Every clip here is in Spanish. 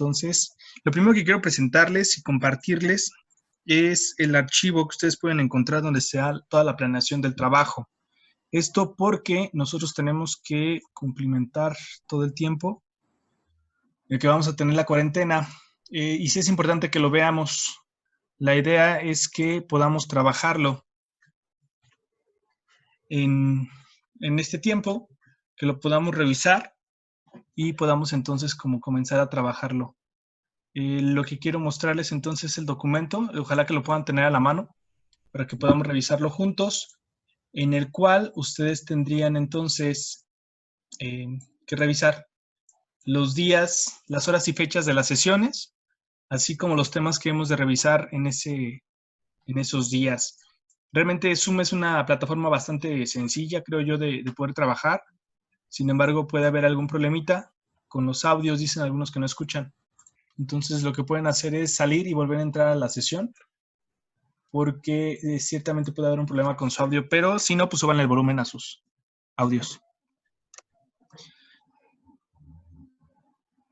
Entonces, lo primero que quiero presentarles y compartirles es el archivo que ustedes pueden encontrar donde sea toda la planeación del trabajo. Esto porque nosotros tenemos que cumplimentar todo el tiempo el que vamos a tener la cuarentena. Y sí es importante que lo veamos. La idea es que podamos trabajarlo en este tiempo, que lo podamos revisar y podamos entonces como comenzar a trabajarlo. Lo que quiero mostrarles entonces es el documento, ojalá que lo puedan tener a la mano para que podamos revisarlo juntos, en el cual ustedes tendrían entonces que revisar los días, las horas y fechas de las sesiones, así como los temas que hemos de revisar en esos días. Realmente Zoom es una plataforma bastante sencilla, creo yo, de poder trabajar. Sin embargo, puede haber algún problemita con los audios, dicen algunos que no escuchan. Entonces, lo que pueden hacer es salir y volver a entrar a la sesión, porque ciertamente puede haber un problema con su audio, pero si no, pues suban el volumen a sus audios.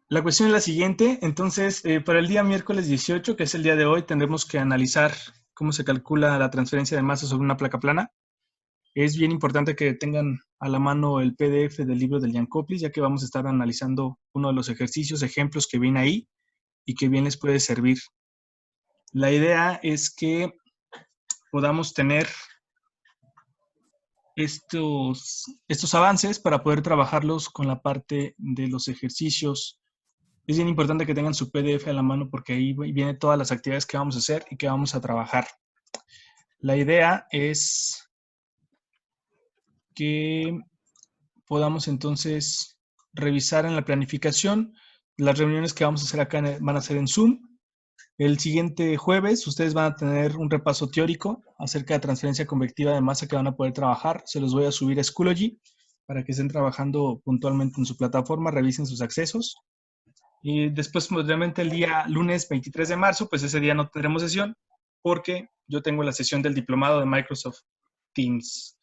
La cuestión es la siguiente. Entonces, para el día miércoles 18, que es el día de hoy, tendremos que analizar cómo se calcula la transferencia de masa sobre una placa plana. Es bien importante que tengan a la mano el PDF del libro del Jacoplis, ya que vamos a estar analizando uno de los ejercicios, ejemplos que viene ahí y que bien les puede servir. La idea es que podamos tener estos avances para poder trabajarlos con la parte de los ejercicios. Es bien importante que tengan su PDF a la mano porque ahí vienen todas las actividades que vamos a hacer y que vamos a trabajar. La idea es que podamos entonces revisar en la planificación. Las reuniones que vamos a hacer acá van a ser en Zoom. El siguiente jueves ustedes van a tener un repaso teórico acerca de transferencia convectiva de masa que van a poder trabajar. Se los voy a subir a Schoology para que estén trabajando puntualmente en su plataforma, revisen sus accesos. Y después, obviamente, el día lunes 23 de marzo, pues ese día no tendremos sesión porque yo tengo la sesión del diplomado de Microsoft Teams.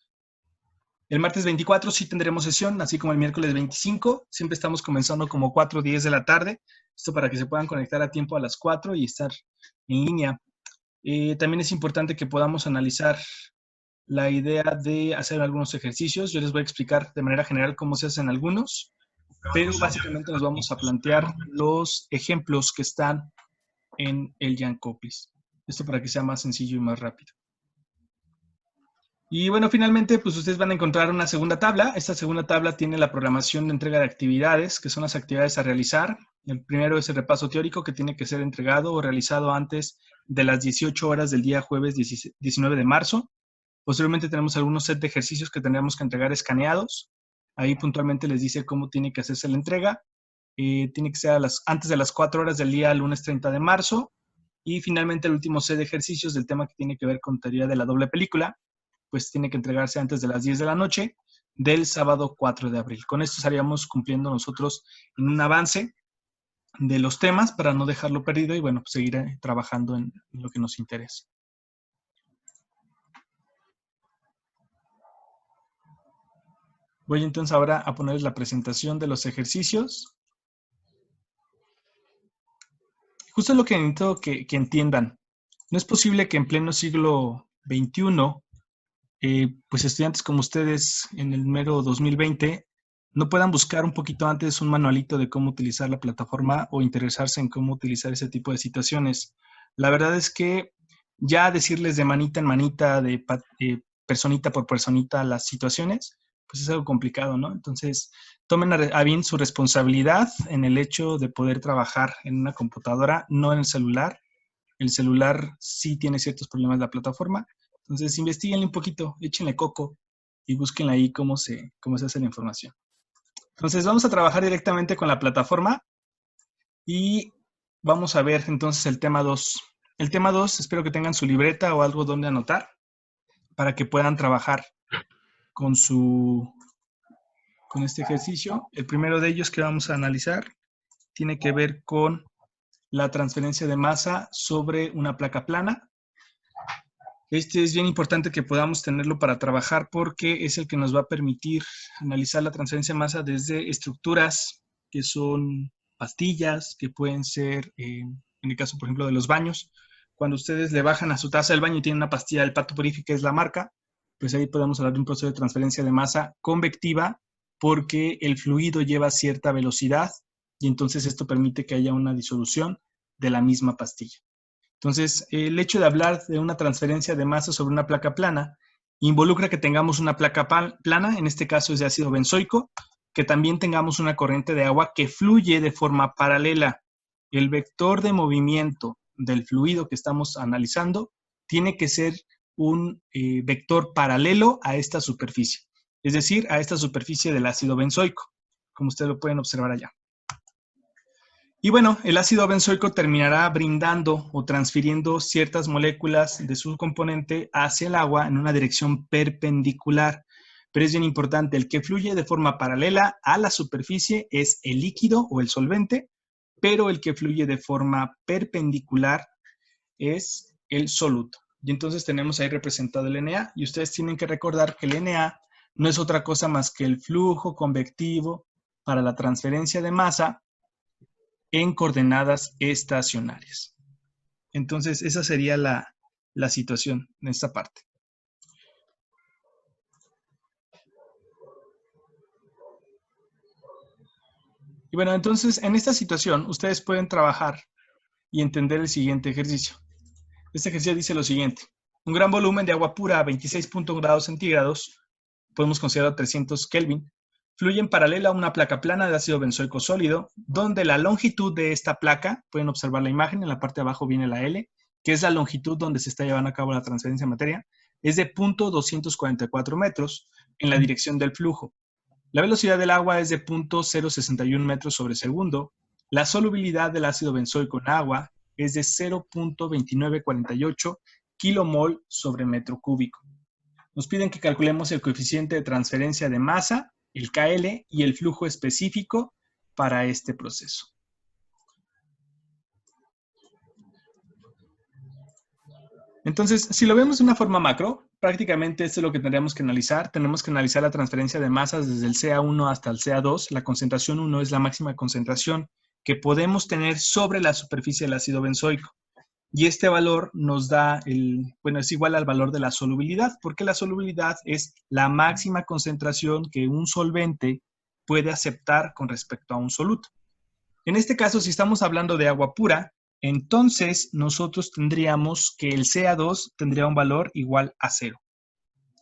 El martes 24 sí tendremos sesión, así como el miércoles 25. Siempre estamos comenzando como 4 o 10 de la tarde. Esto para que se puedan conectar a tiempo a las 4 y estar en línea. También es importante que podamos analizar la idea de hacer algunos ejercicios. Yo les voy a explicar de manera general cómo se hacen algunos, pero básicamente nos vamos a plantear los ejemplos que están en el Jacoplis. Esto para que sea más sencillo y más rápido. Y bueno, finalmente, pues ustedes van a encontrar una segunda tabla. Esta segunda tabla tiene la programación de entrega de actividades, que son las actividades a realizar. El primero es el repaso teórico, que tiene que ser entregado o realizado antes de las 18 horas del día jueves 19 de marzo. Posteriormente tenemos algunos set de ejercicios que tendremos que entregar escaneados. Ahí puntualmente les dice cómo tiene que hacerse la entrega. Tiene que ser antes de las 4 horas del día lunes 30 de marzo. Y finalmente el último set de ejercicios del tema que tiene que ver con teoría de la doble película, pues tiene que entregarse antes de las 10 de la noche del sábado 4 de abril. Con esto estaríamos cumpliendo nosotros en un avance de los temas para no dejarlo perdido y bueno, pues seguir trabajando en lo que nos interesa. Voy entonces ahora a ponerles la presentación de los ejercicios. Justo es lo que necesito que entiendan. No es posible que en pleno siglo XXI pues estudiantes como ustedes en el mero 2020 no puedan buscar un poquito antes un manualito de cómo utilizar la plataforma o interesarse en cómo utilizar ese tipo de situaciones. La verdad es que ya decirles de manita en manita, de personita por personita las situaciones, pues es algo complicado, ¿no? Entonces, tomen a bien su responsabilidad en el hecho de poder trabajar en una computadora, no en el celular. El celular sí tiene ciertos problemas de la plataforma. Entonces, investiguenle un poquito, échenle coco y búsquenle ahí cómo se hace la información. Entonces, vamos a trabajar directamente con la plataforma y vamos a ver entonces el tema 2. El tema 2, espero que tengan su libreta o algo donde anotar para que puedan trabajar con este ejercicio. El primero de ellos que vamos a analizar tiene que ver con la transferencia de masa sobre una placa plana. Este es bien importante que podamos tenerlo para trabajar porque es el que nos va a permitir analizar la transferencia de masa desde estructuras que son pastillas, que pueden ser, en el caso, por ejemplo, de los baños, cuando ustedes le bajan a su taza del baño y tienen una pastilla del Pato Purific, que es la marca, pues ahí podemos hablar de un proceso de transferencia de masa convectiva porque el fluido lleva cierta velocidad y entonces esto permite que haya una disolución de la misma pastilla. Entonces, el hecho de hablar de una transferencia de masa sobre una placa plana involucra que tengamos una placa plana, en este caso es de ácido benzoico, que también tengamos una corriente de agua que fluye de forma paralela. El vector de movimiento del fluido que estamos analizando tiene que ser un vector paralelo a esta superficie, es decir, a esta superficie del ácido benzoico, como ustedes lo pueden observar allá. Y bueno, el ácido benzoico terminará brindando o transfiriendo ciertas moléculas de su componente hacia el agua en una dirección perpendicular. Pero es bien importante, el que fluye de forma paralela a la superficie es el líquido o el solvente, pero el que fluye de forma perpendicular es el soluto. Y entonces tenemos ahí representado el Na, y ustedes tienen que recordar que el Na no es otra cosa más que el flujo convectivo para la transferencia de masa en coordenadas estacionarias. Entonces, esa sería la situación en esta parte. Y bueno, entonces, en esta situación, ustedes pueden trabajar y entender el siguiente ejercicio. Este ejercicio dice lo siguiente. Un gran volumen de agua pura a 26 grados centígrados, podemos considerar 300 Kelvin, fluye en paralelo a una placa plana de ácido benzoico sólido, donde la longitud de esta placa, pueden observar la imagen, en la parte de abajo viene la L, que es la longitud donde se está llevando a cabo la transferencia de materia, es de 0.244 metros en la dirección del flujo. La velocidad del agua es de 0.061 metros sobre segundo. La solubilidad del ácido benzoico en agua es de 0.2948 kilomol sobre metro cúbico. Nos piden que calculemos el coeficiente de transferencia de masa, el KL, y el flujo específico para este proceso. Entonces, si lo vemos de una forma macro, prácticamente esto es lo que tendríamos que analizar. Tenemos que analizar la transferencia de masas desde el CA1 hasta el CA2. La concentración 1 es la máxima concentración que podemos tener sobre la superficie del ácido benzoico. Y este valor nos da, es igual al valor de la solubilidad, porque la solubilidad es la máxima concentración que un solvente puede aceptar con respecto a un soluto. En este caso, si estamos hablando de agua pura, entonces nosotros tendríamos que el CA2 tendría un valor igual a 0.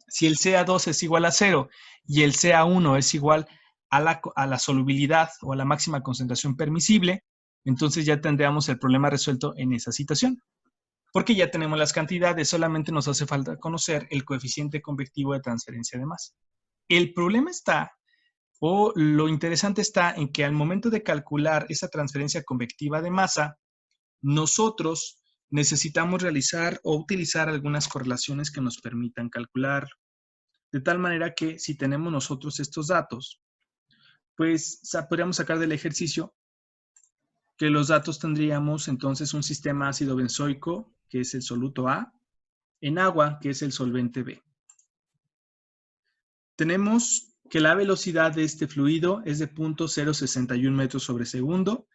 Si el CA2 es igual a 0 y el CA1 es igual a la solubilidad o a la máxima concentración permisible, entonces ya tendríamos el problema resuelto en esa situación. Porque ya tenemos las cantidades, solamente nos hace falta conocer el coeficiente convectivo de transferencia de masa. El problema está, o lo interesante está en que al momento de calcular esa transferencia convectiva de masa, nosotros necesitamos realizar o utilizar algunas correlaciones que nos permitan calcular. De tal manera que si tenemos nosotros estos datos, pues podríamos sacar del ejercicio que los datos tendríamos entonces un sistema ácido benzoico, que es el soluto A, en agua, que es el solvente B. Tenemos que la velocidad de este fluido es de 0.061 metros sobre segundo.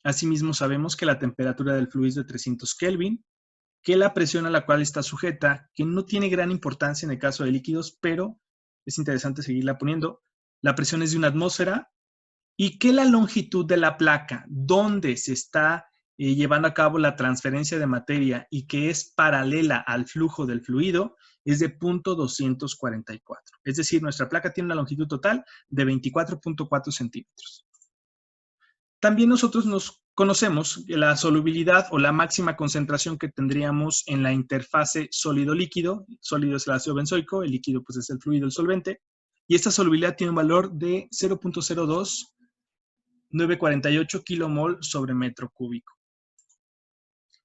Asimismo, sabemos que la temperatura del fluido es de 300 Kelvin, que la presión a la cual está sujeta, que no tiene gran importancia en el caso de líquidos, pero es interesante seguirla poniendo. La presión es de una atmósfera y que la longitud de la placa donde se está llevando a cabo la transferencia de materia y que es paralela al flujo del fluido es de 0.244. Es decir, nuestra placa tiene una longitud total de 24.4 centímetros. También nosotros nos conocemos la solubilidad o la máxima concentración que tendríamos en la interfase sólido-líquido. Sólido es el ácido benzoico, el líquido pues es el fluido, el solvente. Y esta solubilidad tiene un valor de 0.02948 kilomol sobre metro cúbico.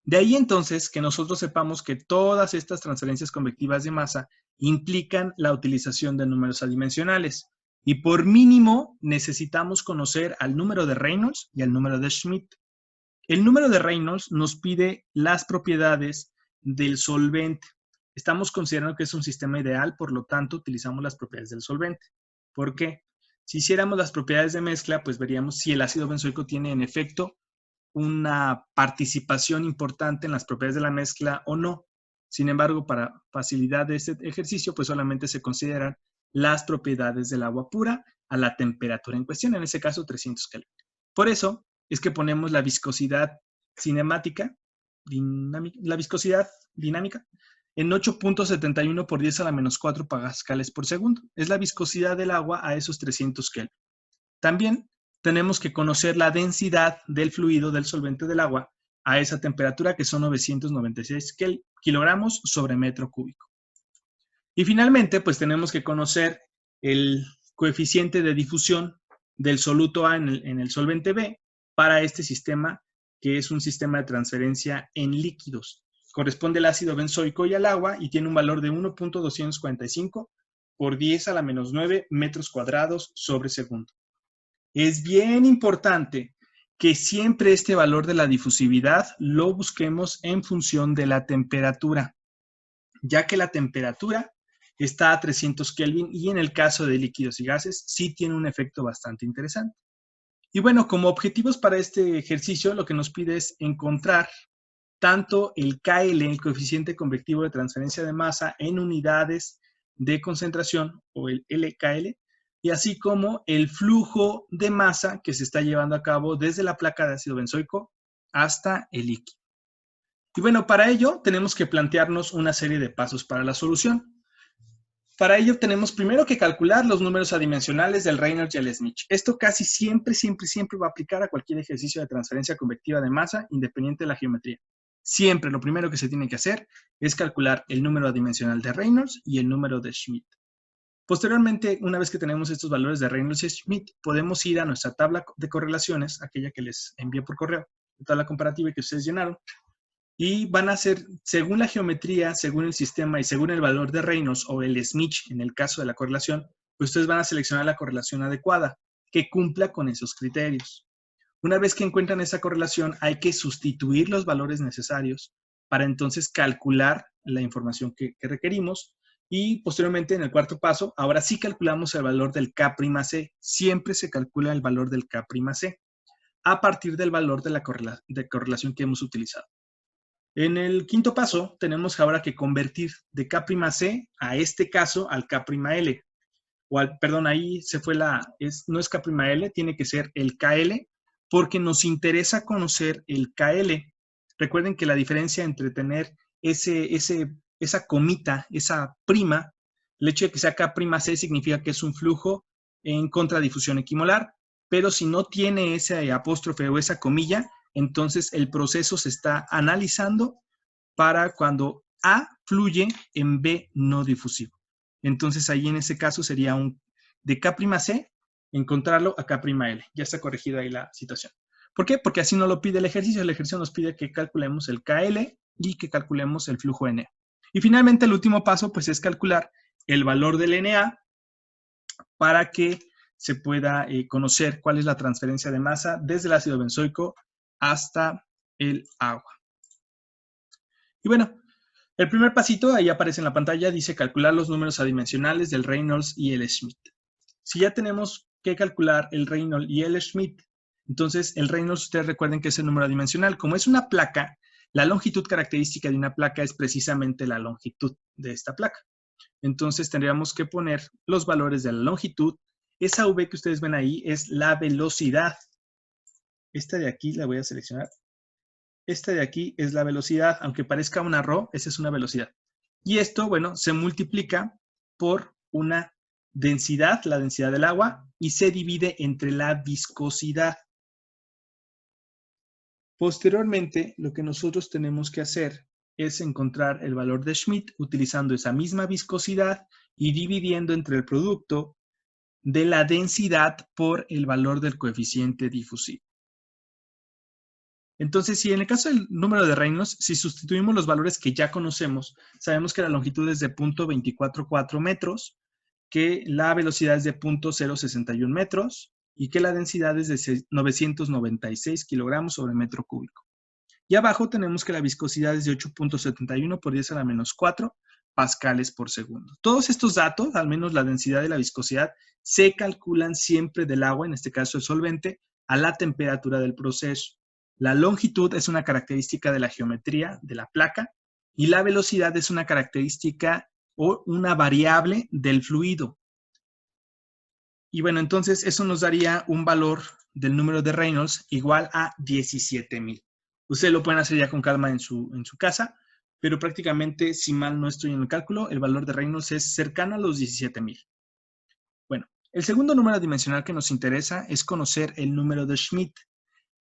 De ahí entonces que nosotros sepamos que todas estas transferencias convectivas de masa implican la utilización de números adimensionales. Y por mínimo necesitamos conocer al número de Reynolds y al número de Schmidt. El número de Reynolds nos pide las propiedades del solvente. Estamos considerando que es un sistema ideal, por lo tanto utilizamos las propiedades del solvente. ¿Por qué? Si hiciéramos las propiedades de mezcla, pues veríamos si el ácido benzoico tiene en efecto una participación importante en las propiedades de la mezcla o no. Sin embargo, para facilidad de este ejercicio, pues solamente se consideran las propiedades del agua pura a la temperatura en cuestión, en ese caso 300 Kelvin. Por eso es que ponemos la viscosidad cinemática, la viscosidad dinámica, en 8.71 por 10 a la menos 4 pascales por segundo. Es la viscosidad del agua a esos 300 Kelvin. También tenemos que conocer la densidad del fluido, del solvente del agua, a esa temperatura, que son 996 kilogramos sobre metro cúbico. Y finalmente, pues tenemos que conocer el coeficiente de difusión del soluto A en el solvente B para este sistema, que es un sistema de transferencia en líquidos. Corresponde al ácido benzoico y al agua y tiene un valor de 1.245 por 10 a la menos 9 metros cuadrados sobre segundo. Es bien importante que siempre este valor de la difusividad lo busquemos en función de la temperatura, ya que la temperatura está a 300 Kelvin y en el caso de líquidos y gases sí tiene un efecto bastante interesante. Y bueno, como objetivos para este ejercicio, lo que nos pide es encontrar tanto el KL, el coeficiente convectivo de transferencia de masa, en unidades de concentración, o el LKL, y así como el flujo de masa que se está llevando a cabo desde la placa de ácido benzoico hasta el líquido. Y bueno, para ello tenemos que plantearnos una serie de pasos para la solución. Para ello tenemos primero que calcular los números adimensionales del Reynolds y el Schmidt. Esto casi siempre va a aplicar a cualquier ejercicio de transferencia convectiva de masa, independiente de la geometría. Siempre lo primero que se tiene que hacer es calcular el número adimensional de Reynolds y el número de Schmidt. Posteriormente, una vez que tenemos estos valores de Reynolds y Schmidt, podemos ir a nuestra tabla de correlaciones, aquella que les envié por correo, la tabla comparativa que ustedes llenaron, y van a ser, según la geometría, según el sistema y según el valor de Reynolds o el Schmidt en el caso de la correlación, pues ustedes van a seleccionar la correlación adecuada que cumpla con esos criterios. Una vez que encuentran esa correlación, hay que sustituir los valores necesarios para entonces calcular la información que requerimos. Y posteriormente, en el cuarto paso, ahora sí calculamos el valor del K'C. Siempre se calcula el valor del K'C a partir del valor de la correlación que hemos utilizado. En el quinto paso, tenemos ahora que convertir de K'C a este caso al K'L. Perdón, ahí se fue no es K'L, tiene que ser el KL, porque nos interesa conocer el KL. Recuerden que la diferencia entre tener esa comita, esa prima, el hecho de que sea K'C significa que es un flujo en contradifusión equimolar, pero si no tiene ese apóstrofe o esa comilla, entonces el proceso se está analizando para cuando A fluye en B no difusivo. Entonces ahí en ese caso sería de K'C encontrarlo a K'L. Ya está corregida ahí la situación. ¿Por qué? Porque así no lo pide el ejercicio. El ejercicio nos pide que calculemos el KL y que calculemos el flujo NA. Y finalmente el último paso pues es calcular el valor del NA para que se pueda conocer cuál es la transferencia de masa desde el ácido benzoico hasta el agua. Y bueno, el primer pasito, ahí aparece en la pantalla, dice calcular los números adimensionales del Reynolds y el Schmidt. Si ya tenemos que calcular el Reynolds y el Schmidt, entonces el Reynolds, ustedes recuerden que es el número adimensional. Como es una placa, la longitud característica de una placa es precisamente la longitud de esta placa. Entonces tendríamos que poner los valores de la longitud. Esa V que ustedes ven ahí es la velocidad. Esta de aquí la voy a seleccionar. Esta de aquí es la velocidad, aunque parezca una ρ, esa es una velocidad. Y esto, bueno, se multiplica por una densidad, la densidad del agua, y se divide entre la viscosidad. Posteriormente, lo que nosotros tenemos que hacer es encontrar el valor de Schmidt utilizando esa misma viscosidad y dividiendo entre el producto de la densidad por el valor del coeficiente difusivo. Entonces, si en el caso del número de Reynolds, si sustituimos los valores que ya conocemos, sabemos que la longitud es de 0.244 metros, que la velocidad es de 0.061 metros y que la densidad es de 996 kilogramos sobre metro cúbico. Y abajo tenemos que la viscosidad es de 8.71 por 10 a la menos 4 pascales por segundo. Todos estos datos, al menos la densidad y la viscosidad, se calculan siempre del agua, en este caso el solvente, a la temperatura del proceso. La longitud es una característica de la geometría de la placa y la velocidad es una característica o una variable del fluido. Y bueno, entonces eso nos daría un valor del número de Reynolds igual a 17,000. Ustedes lo pueden hacer ya con calma en su casa, pero prácticamente, si mal no estoy en el cálculo, el valor de Reynolds es cercano a los 17,000. Bueno, el segundo número dimensional que nos interesa es conocer el número de Schmidt.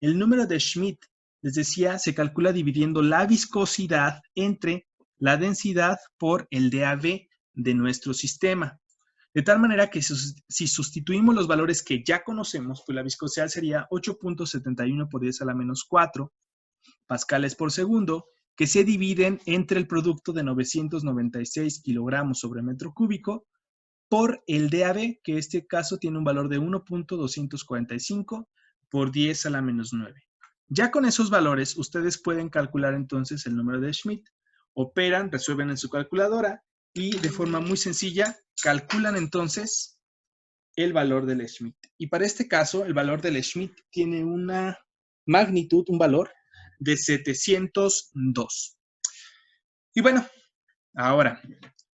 El número de Schmidt, les decía, se calcula dividiendo la viscosidad entre la densidad por el DAB de nuestro sistema. De tal manera que si sustituimos los valores que ya conocemos, pues la viscosidad sería 8.71 por 10 a la menos 4 pascales por segundo, que se dividen entre el producto de 996 kilogramos sobre metro cúbico por el DAB, que en este caso tiene un valor de 1.245 por 10 a la menos 9. Ya con esos valores, ustedes pueden calcular entonces el número de Schmidt. Operan, resuelven en su calculadora y de forma muy sencilla calculan entonces el valor del Schmidt. Y para este caso, el valor del Schmidt tiene una magnitud, un valor de 702. Y bueno, ahora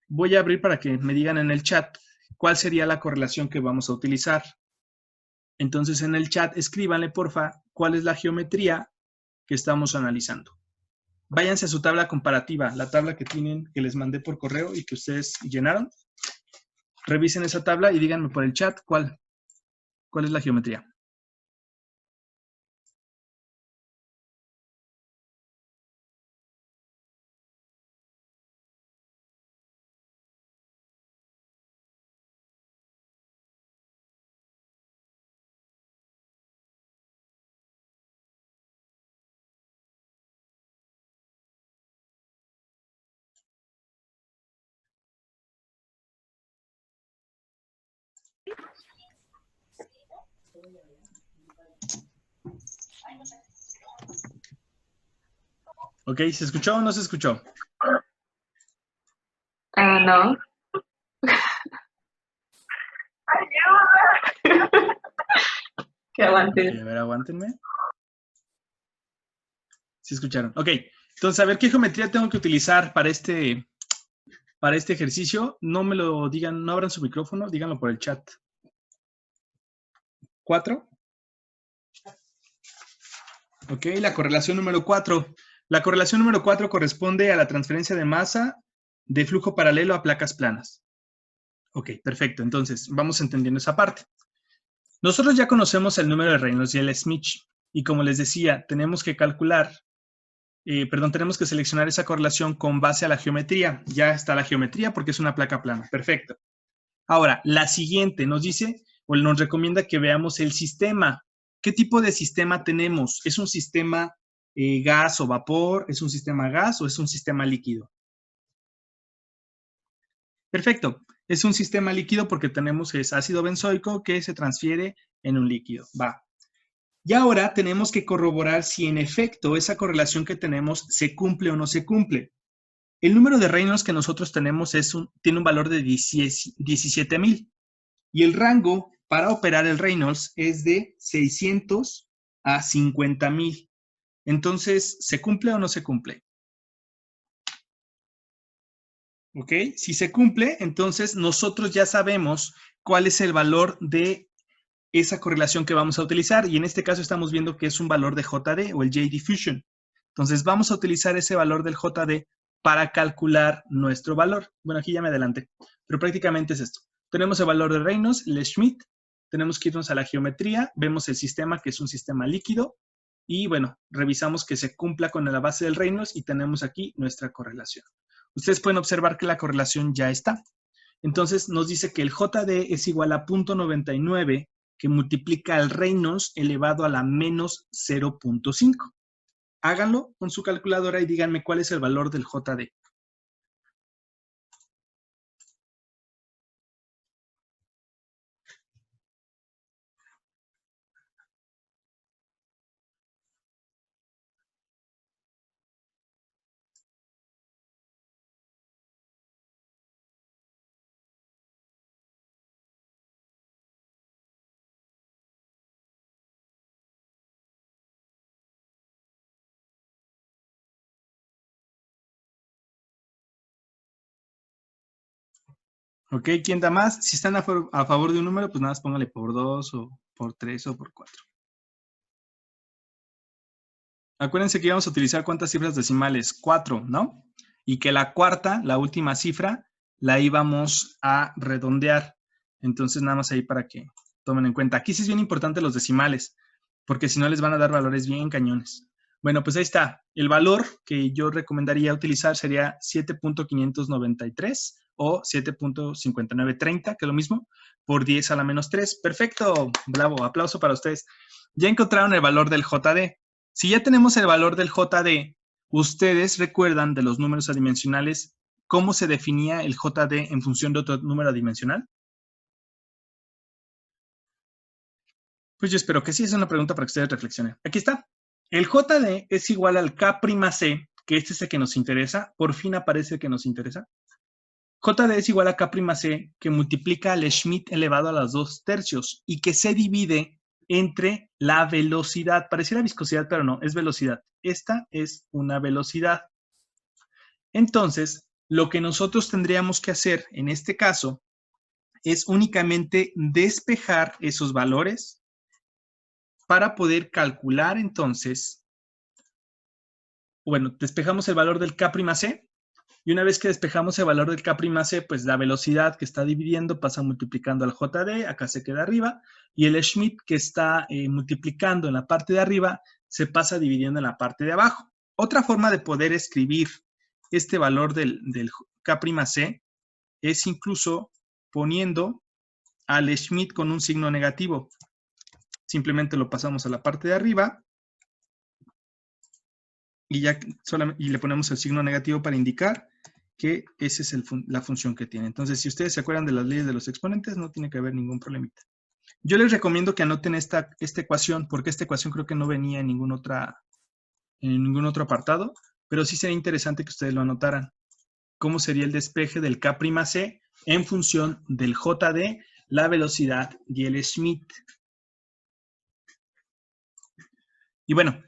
voy a abrir para que me digan en el chat cuál sería la correlación que vamos a utilizar. Entonces en el chat escríbanle porfa cuál es la geometría que estamos analizando. Váyanse a su tabla comparativa, la tabla que tienen, que les mandé por correo y que ustedes llenaron. Revisen esa tabla y díganme por el chat cuál es la geometría. Ok, ¿se escuchó o no se escuchó? No. Que aguante. Ok, a ver, aguántenme. ¿Sí escucharon? Ok, entonces a ver qué geometría tengo que utilizar para este ejercicio. No me lo digan, no abran su micrófono, díganlo por el chat. 4. Ok, la correlación número 4. La correlación número 4 corresponde a la transferencia de masa de flujo paralelo a placas planas. Ok, perfecto. Entonces, vamos entendiendo esa parte. Nosotros ya conocemos el número de Reynolds y el Schmidt. Y como les decía, tenemos que calcular, tenemos que seleccionar esa correlación con base a la geometría. Ya está la geometría porque es una placa plana. Perfecto. Ahora, la siguiente nos dice, o nos recomienda que veamos el sistema. ¿Qué tipo de sistema tenemos? ¿Es un sistema gas o vapor? ¿Es un sistema gas o es un sistema líquido? Perfecto. Es un sistema líquido porque tenemos es ácido benzoico que se transfiere en un líquido. Va. Y ahora tenemos que corroborar si en efecto esa correlación que tenemos se cumple o no se cumple. El número de Reynolds que nosotros tenemos tiene un valor de 17,000. Y el rango para operar el Reynolds es de 600 a 50,000. Entonces, ¿se cumple o no se cumple? ¿Ok? Si se cumple, entonces nosotros ya sabemos cuál es el valor de esa correlación que vamos a utilizar. Y en este caso estamos viendo que es un valor de JD o el J-diffusion. Entonces, vamos a utilizar ese valor del JD para calcular nuestro valor. Bueno, aquí ya me adelanté, pero prácticamente es esto. Tenemos el valor de Reynolds, el Schmidt, tenemos que irnos a la geometría, vemos el sistema que es un sistema líquido y bueno, revisamos que se cumpla con la base del Reynolds y tenemos aquí nuestra correlación. Ustedes pueden observar que la correlación ya está. Entonces nos dice que el JD es igual a 0.99 que multiplica el Reynolds elevado a la menos 0.5. Háganlo con su calculadora y díganme cuál es el valor del JD. ¿Ok? ¿Quién da más? Si están a favor de un número, pues nada más póngale por 2 o por 3 o por 4. Acuérdense que íbamos a utilizar ¿cuántas cifras decimales? 4, ¿no? Y que la cuarta, la última cifra, la íbamos a redondear. Entonces, nada más ahí para que tomen en cuenta. Aquí sí es bien importante los decimales, porque si no les van a dar valores bien cañones. Bueno, pues ahí está. El valor que yo recomendaría utilizar sería 7.593 o 7.5930, que es lo mismo, por 10 a la menos 3. Perfecto, bravo, aplauso para ustedes. Ya encontraron el valor del JD. Si ya tenemos el valor del JD, ustedes recuerdan de los números adimensionales cómo se definía el JD en función de otro número adimensional. Pues yo espero que sí, es una pregunta para que ustedes reflexionen. Aquí está. El JD es igual al K'C, que este es el que nos interesa. Por fin aparece el que nos interesa. JD es igual a K'C, que multiplica al Schmidt elevado a las 2/3 y que se divide entre la velocidad. Pareciera viscosidad, pero no, es velocidad. Esta es una velocidad. Entonces, lo que nosotros tendríamos que hacer en este caso es únicamente despejar esos valores para poder calcular entonces, bueno, despejamos el valor del K'C y una vez que despejamos el valor del K'C, pues la velocidad que está dividiendo pasa multiplicando al JD, acá se queda arriba, y el Schmidt que está multiplicando en la parte de arriba se pasa dividiendo en la parte de abajo. Otra forma de poder escribir este valor del K'C es incluso poniendo al Schmidt con un signo negativo. Simplemente lo pasamos a la parte de arriba y ya y le ponemos el signo negativo para indicar que esa es la función que tiene. Entonces, si ustedes se acuerdan de las leyes de los exponentes, no tiene que haber ningún problemita. Yo les recomiendo que anoten esta ecuación, porque esta ecuación creo que no venía en ningún otro apartado, pero sí sería interesante que ustedes lo anotaran. ¿Cómo sería el despeje del K'C en función del JD, la velocidad y el Schmidt? Y bueno,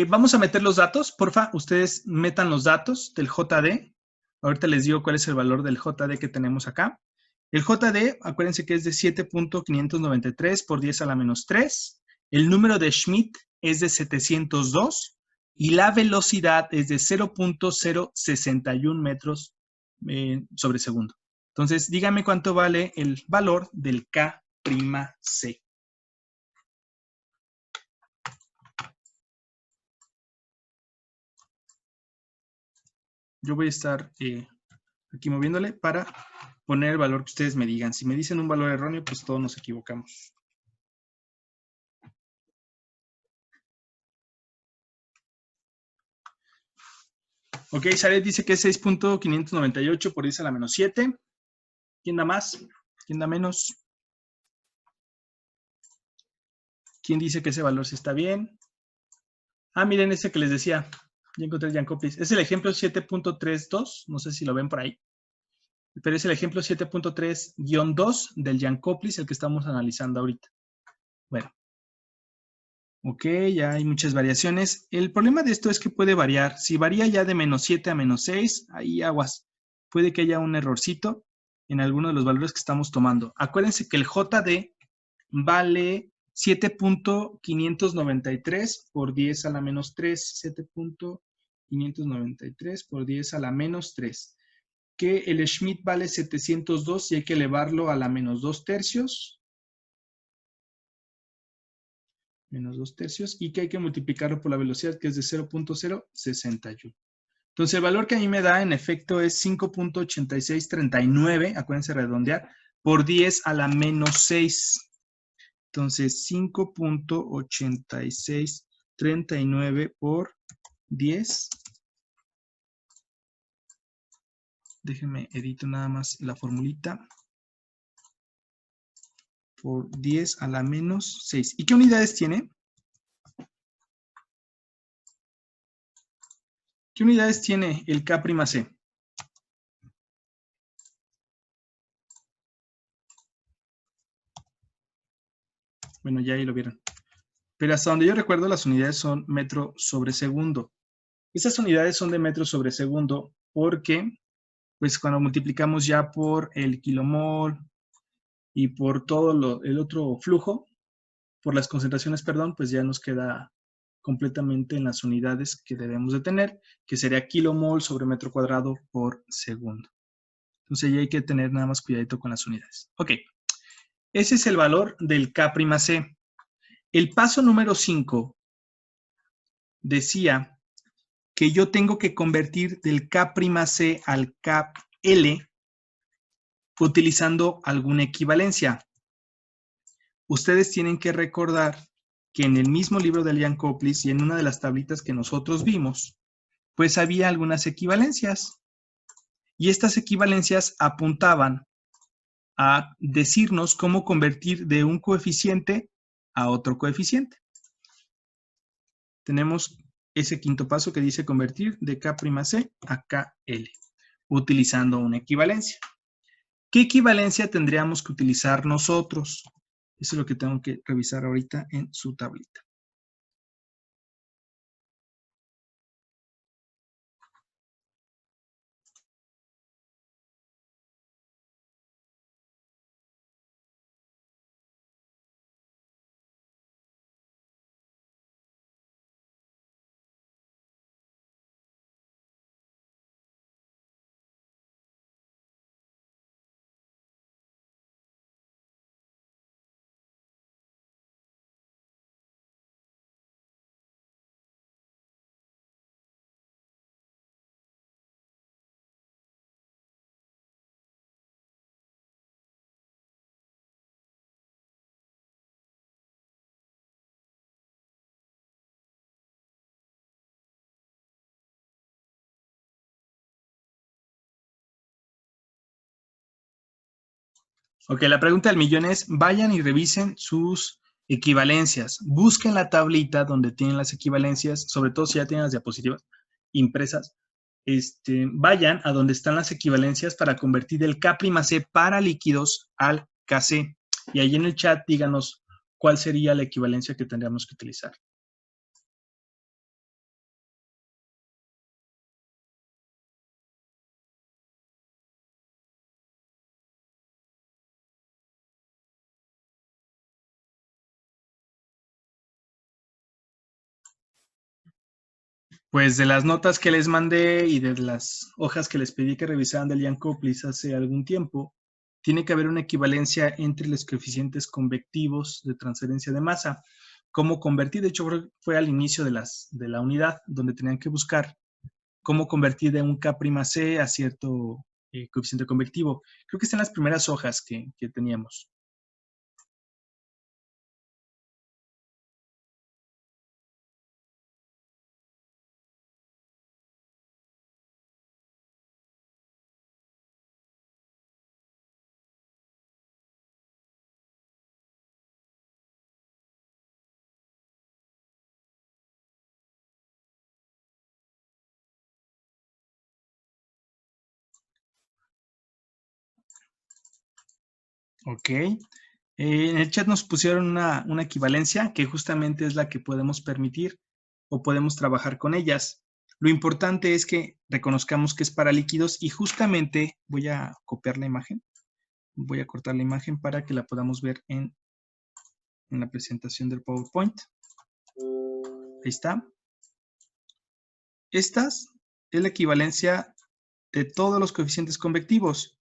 vamos a meter los datos. Porfa, ustedes metan los datos del JD. Ahorita les digo cuál es el valor del JD que tenemos acá. El JD, acuérdense que es de 7.593 por 10 a la menos 3. El número de Schmidt es de 702 y la velocidad es de 0.061 metros sobre segundo. Entonces, díganme cuánto vale el valor del K'C. Yo voy a estar aquí moviéndole para poner el valor que ustedes me digan. Si me dicen un valor erróneo, pues todos nos equivocamos. Ok, Saret dice que es 6.598 por 10 a la menos 7. ¿Quién da más? ¿Quién da menos? ¿Quién dice que ese valor sí está bien? Ah, miren ese que les decía. Ya encontré el Jankoplis. Es el ejemplo 7.32. No sé si lo ven por ahí. Pero es el ejemplo 7.3-2 del Jankoplis, el que estamos analizando ahorita. Bueno. Ok, ya hay muchas variaciones. El problema de esto es que puede variar. Si varía ya de menos 7 a menos 6, ahí aguas. Puede que haya un errorcito en alguno de los valores que estamos tomando. Acuérdense que el JD vale 7.593 por 10 a la menos 3. 7.593 por 10 a la menos 3. Que el Schmidt vale 702 y hay que elevarlo a la menos 2/3. Menos 2/3, y que hay que multiplicarlo por la velocidad, que es de 0.061. Entonces, el valor que a mí me da, en efecto, es 5.8639, acuérdense redondear, por 10 a la menos 6. Entonces, 5.8639 por 10. Déjenme edito nada más la formulita. Por 10 a la menos 6. ¿Y qué unidades tiene? ¿Qué unidades tiene el K'C? Bueno, ya ahí lo vieron. Pero hasta donde yo recuerdo, las unidades son metro sobre segundo. Estas unidades son de metro sobre segundo porque pues cuando multiplicamos ya por el kilomol y por todo el otro flujo, por las concentraciones, perdón, pues ya nos queda completamente en las unidades que debemos de tener, que sería kilomol sobre metro cuadrado por segundo. Entonces ya hay que tener nada más cuidadito con las unidades. Ok, ese es el valor del K'C. El paso número 5 decía que yo tengo que convertir del K'C al KL utilizando alguna equivalencia. Ustedes tienen que recordar que en el mismo libro de Lian Koplis y en una de las tablitas que nosotros vimos, pues había algunas equivalencias. Y estas equivalencias apuntaban a decirnos cómo convertir de un coeficiente a otro coeficiente. Tenemos ese quinto paso que dice convertir de K'C a KL, utilizando una equivalencia. ¿Qué equivalencia tendríamos que utilizar nosotros? Eso es lo que tengo que revisar ahorita en su tablita. Ok, la pregunta del millón es, vayan y revisen sus equivalencias. Busquen la tablita donde tienen las equivalencias, sobre todo si ya tienen las diapositivas impresas. Vayan a donde están las equivalencias para convertir el K'C para líquidos al Kc. Y ahí en el chat díganos cuál sería la equivalencia que tendríamos que utilizar. Pues de las notas que les mandé y de las hojas que les pedí que revisaran del Lian Koplis hace algún tiempo, tiene que haber una equivalencia entre los coeficientes convectivos de transferencia de masa. ¿Cómo convertir? De hecho, fue al inicio de la unidad donde tenían que buscar cómo convertir de un K'C a cierto coeficiente convectivo. Creo que están las primeras hojas que teníamos. Ok. En el chat nos pusieron una equivalencia que justamente es la que podemos permitir o podemos trabajar con ellas. Lo importante es que reconozcamos que es para líquidos y justamente voy a copiar la imagen. Voy a cortar la imagen para que la podamos ver en la presentación del PowerPoint. Ahí está. Estas es la equivalencia de todos los coeficientes convectivos.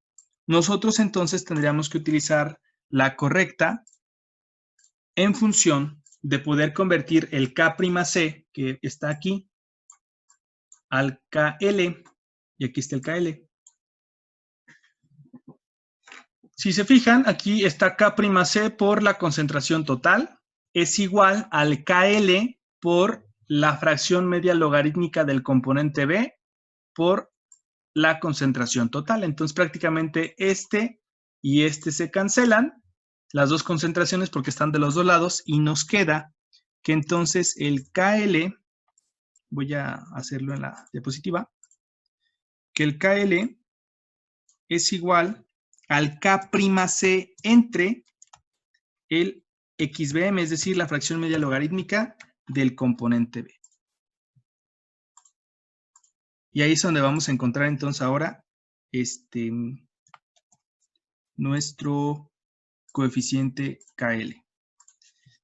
Nosotros entonces tendríamos que utilizar la correcta en función de poder convertir el K'C, que está aquí, al KL, y aquí está el KL. Si se fijan, aquí está K'C por la concentración total, es igual al KL por la fracción media logarítmica del componente B por la concentración total. Entonces, prácticamente este y este se cancelan, las dos concentraciones porque están de los dos lados, y nos queda que entonces el KL, voy a hacerlo en la diapositiva, que el KL es igual al K'C entre el XBM, es decir, la fracción media logarítmica del componente B. Y ahí es donde vamos a encontrar entonces ahora nuestro coeficiente KL.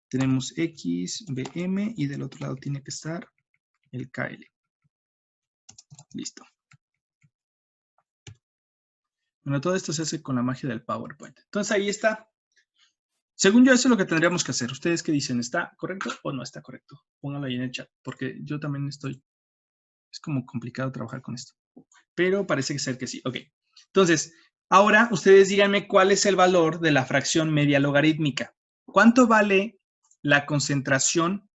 Tenemos X, BM y del otro lado tiene que estar el KL. Listo. Bueno, todo esto se hace con la magia del PowerPoint. Entonces ahí está. Según yo, eso es lo que tendríamos que hacer. ¿Ustedes qué dicen? ¿Está correcto o no está correcto? Pónganlo ahí en el chat, porque yo también estoy... Es como complicado trabajar con esto. Pero parece ser que sí. Ok. Entonces, ahora ustedes díganme cuál es el valor de la fracción media logarítmica. ¿Cuánto vale la concentración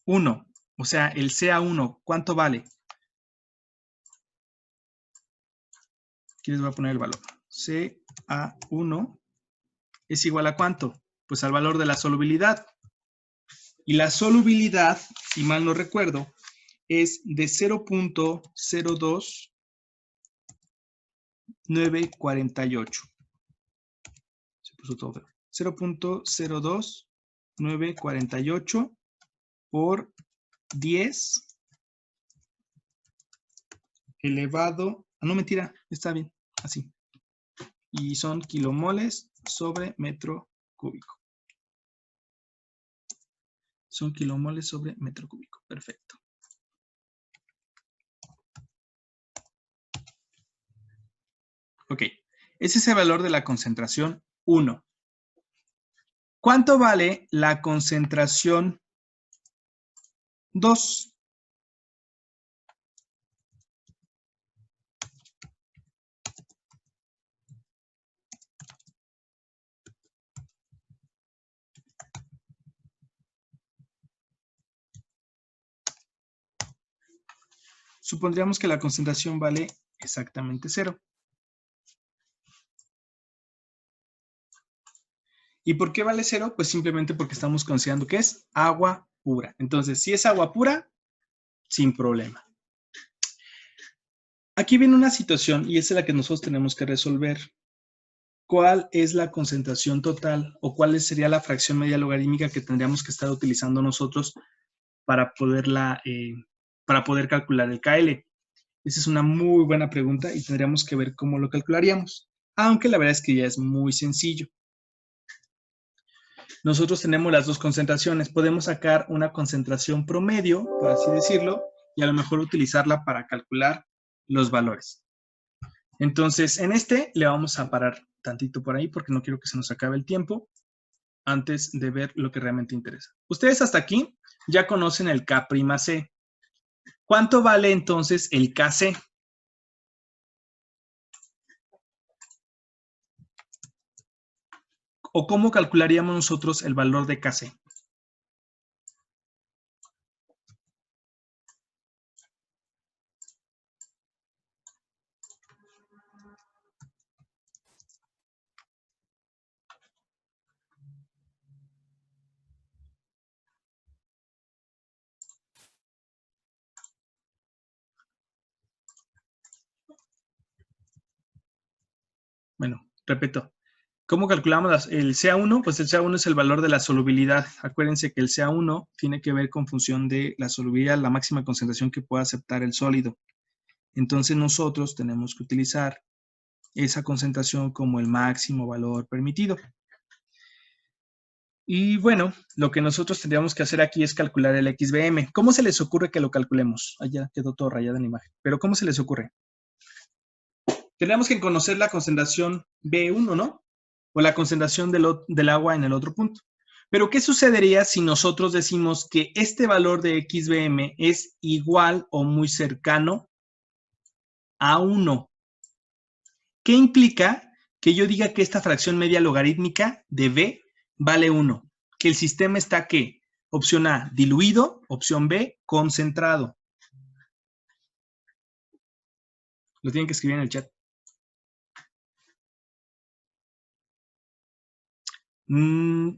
1? O sea, el CA1, ¿cuánto vale? Aquí les voy a poner el valor. CA1 es igual a ¿cuánto? Pues al valor de la solubilidad. Y la solubilidad, si mal no recuerdo, es de 0.02948. Se puso todo feo. 0.02948 por 10 elevado... no, mentira, está bien, así. Y son kilomoles sobre metro cúbico. Son kilomoles sobre metro cúbico. Perfecto. Ok. Ese es el valor de la concentración 1. ¿Cuánto vale la concentración 2? Supondríamos que la concentración vale exactamente 0. ¿Y por qué vale 0? Pues simplemente porque estamos considerando que es agua pura. Entonces, si es agua pura, sin problema. Aquí viene una situación y esa es la que nosotros tenemos que resolver. ¿Cuál es la concentración total o cuál sería la fracción media logarítmica que tendríamos que estar utilizando nosotros para poder calcular el KL? Esa es una muy buena pregunta y tendríamos que ver cómo lo calcularíamos. Aunque la verdad es que ya es muy sencillo. Nosotros tenemos las dos concentraciones. Podemos sacar una concentración promedio, por así decirlo, y a lo mejor utilizarla para calcular los valores. Entonces, en este le vamos a parar tantito por ahí porque no quiero que se nos acabe el tiempo antes de ver lo que realmente interesa. Ustedes hasta aquí ya conocen el K'C. ¿Cuánto vale entonces el Kc? ¿O cómo calcularíamos nosotros el valor de Kc? Bueno, repito. ¿Cómo calculamos el CA1? Pues el CA1 es el valor de la solubilidad. Acuérdense que el CA1 tiene que ver con función de la solubilidad, la máxima concentración que pueda aceptar el sólido. Entonces nosotros tenemos que utilizar esa concentración como el máximo valor permitido. Y bueno, lo que nosotros tendríamos que hacer aquí es calcular el XBM. ¿Cómo se les ocurre que lo calculemos? Allá quedó todo rayado en la imagen. Pero ¿cómo se les ocurre? Tenemos que conocer la concentración B1, ¿no? O la concentración del agua en el otro punto. Pero ¿qué sucedería si nosotros decimos que este valor de XBM es igual o muy cercano a 1? ¿Qué implica que yo diga que esta fracción media logarítmica de B vale 1? Que el sistema está, ¿qué? Opción A, diluido. Opción B, concentrado. Lo tienen que escribir en el chat.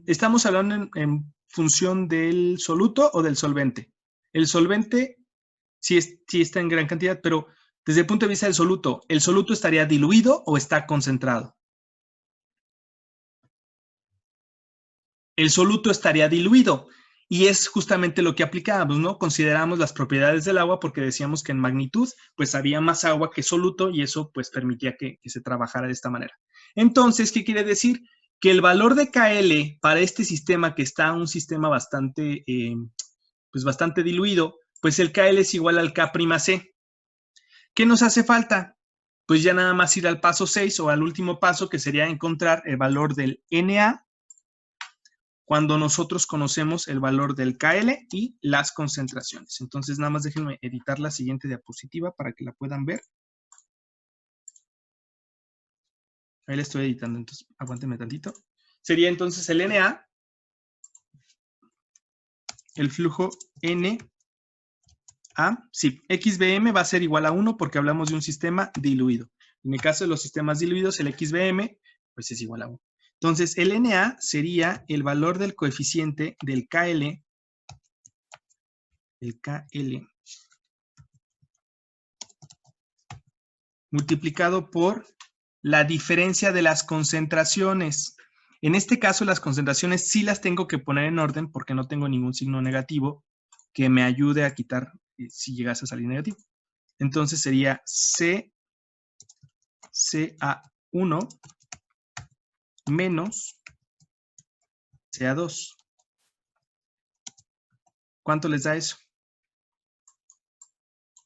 Estamos hablando en función del soluto o del solvente. El solvente sí está en gran cantidad, pero desde el punto de vista del soluto, ¿el soluto estaría diluido o está concentrado? El soluto estaría diluido. Y es justamente lo que aplicábamos, ¿no? Consideramos las propiedades del agua porque decíamos que en magnitud, pues había más agua que soluto y eso pues permitía que se trabajara de esta manera. Entonces, ¿qué quiere decir? Que el valor de KL para este sistema que está un sistema bastante, pues bastante diluido, pues el KL es igual al K'C. ¿Qué nos hace falta? Pues ya nada más ir al paso 6 o al último paso, que sería encontrar el valor del Na cuando nosotros conocemos el valor del KL y las concentraciones. Entonces, nada más déjenme editar la siguiente diapositiva para que la puedan ver. Ahí la estoy editando, entonces aguántenme tantito. Sería entonces el Na, el flujo Na, sí, XBM va a ser igual a 1 porque hablamos de un sistema diluido. En el caso de los sistemas diluidos, el XBM, pues es igual a 1. Entonces, el Na sería el valor del coeficiente del KL, multiplicado por la diferencia de las concentraciones. En este caso, las concentraciones sí las tengo que poner en orden porque no tengo ningún signo negativo que me ayude a quitar si llegase a salir negativo. Entonces sería CA1 menos CA2. ¿Cuánto les da eso?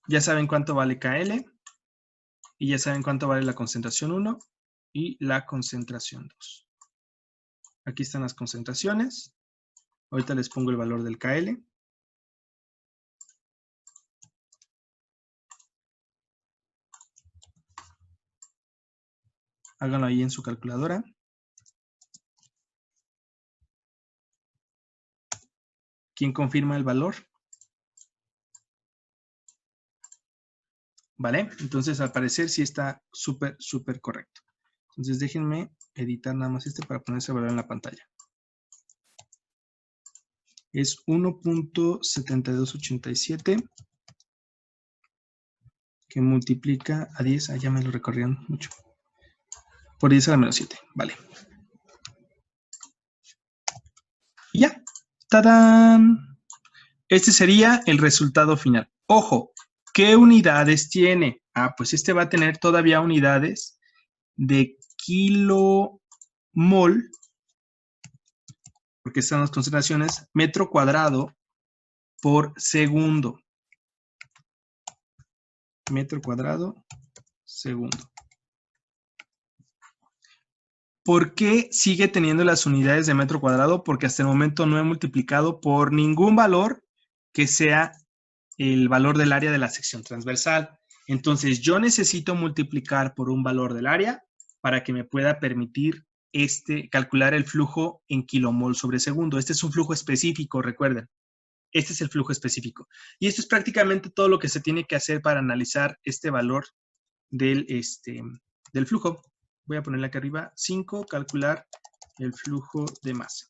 Ya saben cuánto vale KL y ya saben cuánto vale la concentración 1 y la concentración 2. Aquí están las concentraciones. Ahorita les pongo el valor del KL. Háganlo ahí en su calculadora. ¿Quién confirma el valor? ¿Vale? Entonces, al parecer sí está súper, súper correcto. Entonces, déjenme editar nada más para poner ese valor en la pantalla. Es 1.7287 que multiplica a 10. Ah, ya me lo recorrieron mucho. Por 10 a la menos 7. Vale. Y ya. ¡Tadán! Este sería el resultado final. Ojo, ¿qué unidades tiene? Ah, pues este va a tener todavía unidades de kilomol, porque están las concentraciones, metro cuadrado por segundo. Metro cuadrado, segundo. ¿Por qué sigue teniendo las unidades de metro cuadrado? Porque hasta el momento no he multiplicado por ningún valor que sea el valor del área de la sección transversal. Entonces, yo necesito multiplicar por un valor del área para que me pueda permitir calcular el flujo en kilomol sobre segundo. Este es un flujo específico, recuerden. Este es el flujo específico. Y esto es prácticamente todo lo que se tiene que hacer para analizar este valor del flujo. Voy a ponerle aquí arriba 5, calcular el flujo de masa.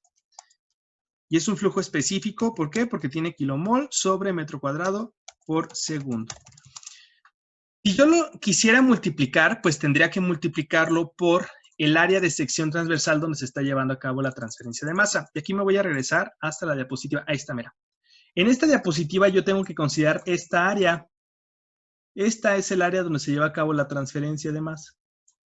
Y es un flujo específico, ¿por qué? Porque tiene kilomol sobre metro cuadrado por segundo. Si yo lo quisiera multiplicar, pues tendría que multiplicarlo por el área de sección transversal donde se está llevando a cabo la transferencia de masa. Y aquí me voy a regresar hasta la diapositiva. Ahí está, mira. En esta diapositiva yo tengo que considerar esta área. Esta es el área donde se lleva a cabo la transferencia de masa.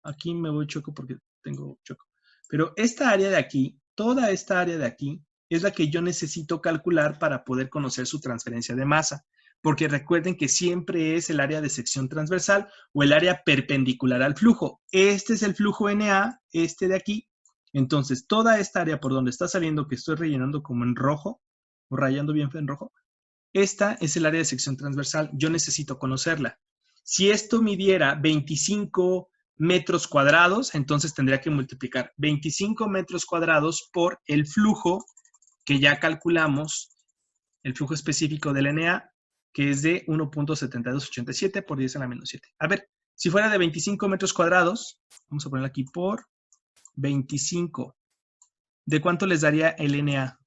Aquí me voy choco porque tengo choco. Pero esta área de aquí, toda esta área de aquí, es la que yo necesito calcular para poder conocer su transferencia de masa. Porque recuerden que siempre es el área de sección transversal o el área perpendicular al flujo. Este es el flujo NA, este de aquí. Entonces, toda esta área por donde está saliendo, que estoy rellenando como en rojo, o rayando bien en rojo, esta es el área de sección transversal. Yo necesito conocerla. Si esto midiera 25 metros cuadrados, entonces tendría que multiplicar 25 metros cuadrados por el flujo que ya calculamos, el flujo específico del Na, que es de 1.7287 por 10 a la menos 7. A ver, si fuera de 25 metros cuadrados, vamos a ponerlo aquí por 25. ¿De cuánto les daría el Na?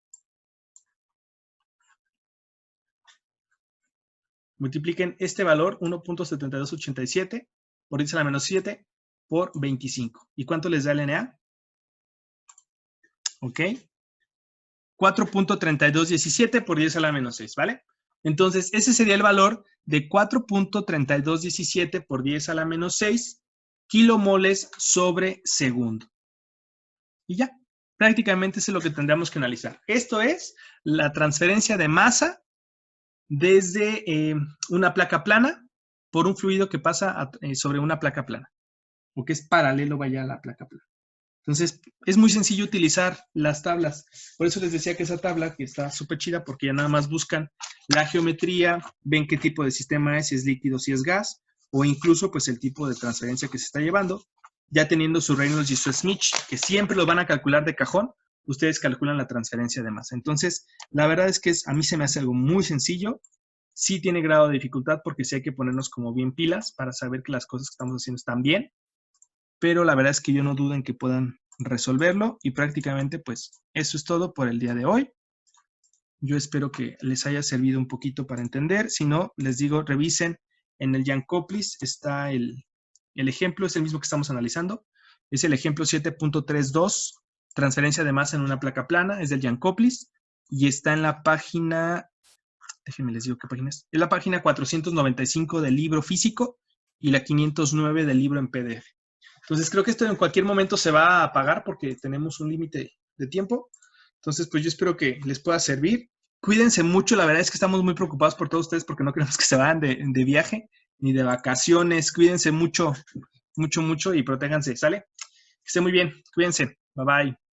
Multipliquen este valor, 1.7287, por 10 a la menos 7, por 25. ¿Y cuánto les da el Na? ¿Ok? 4.3217 por 10 a la menos 6, ¿vale? Entonces, ese sería el valor de 4.3217 por 10 a la menos 6 kilomoles sobre segundo. Y ya, prácticamente eso es lo que tendríamos que analizar. Esto es la transferencia de masa desde una placa plana por un fluido que pasa sobre una placa plana, o que es paralelo, vaya, a la placa plana. Entonces, es muy sencillo utilizar las tablas. Por eso les decía que esa tabla, que está súper chida, porque ya nada más buscan la geometría, ven qué tipo de sistema es, si es líquido, si es gas, o incluso, pues, el tipo de transferencia que se está llevando. Ya teniendo su Reynolds y su Schmidt, que siempre lo van a calcular de cajón, ustedes calculan la transferencia de masa. Entonces, la verdad es que a mí se me hace algo muy sencillo. Sí tiene grado de dificultad, porque sí hay que ponernos como bien pilas para saber que las cosas que estamos haciendo están bien. Pero la verdad es que yo no dudo en que puedan resolverlo y prácticamente pues eso es todo por el día de hoy. Yo espero que les haya servido un poquito para entender. Si no, les digo, revisen en el Jankoplis, está el ejemplo, es el mismo que estamos analizando. Es el ejemplo 7.32, transferencia de masa en una placa plana, es del Jankoplis y está en la página, déjenme les digo qué página es la página 495 del libro físico y la 509 del libro en PDF. Entonces, creo que esto en cualquier momento se va a apagar porque tenemos un límite de tiempo. Entonces, pues yo espero que les pueda servir. Cuídense mucho, la verdad es que estamos muy preocupados por todos ustedes porque no queremos que se vayan de viaje ni de vacaciones. Cuídense mucho, mucho, mucho y protéjanse, ¿sale? Que esté muy bien, cuídense. Bye, bye.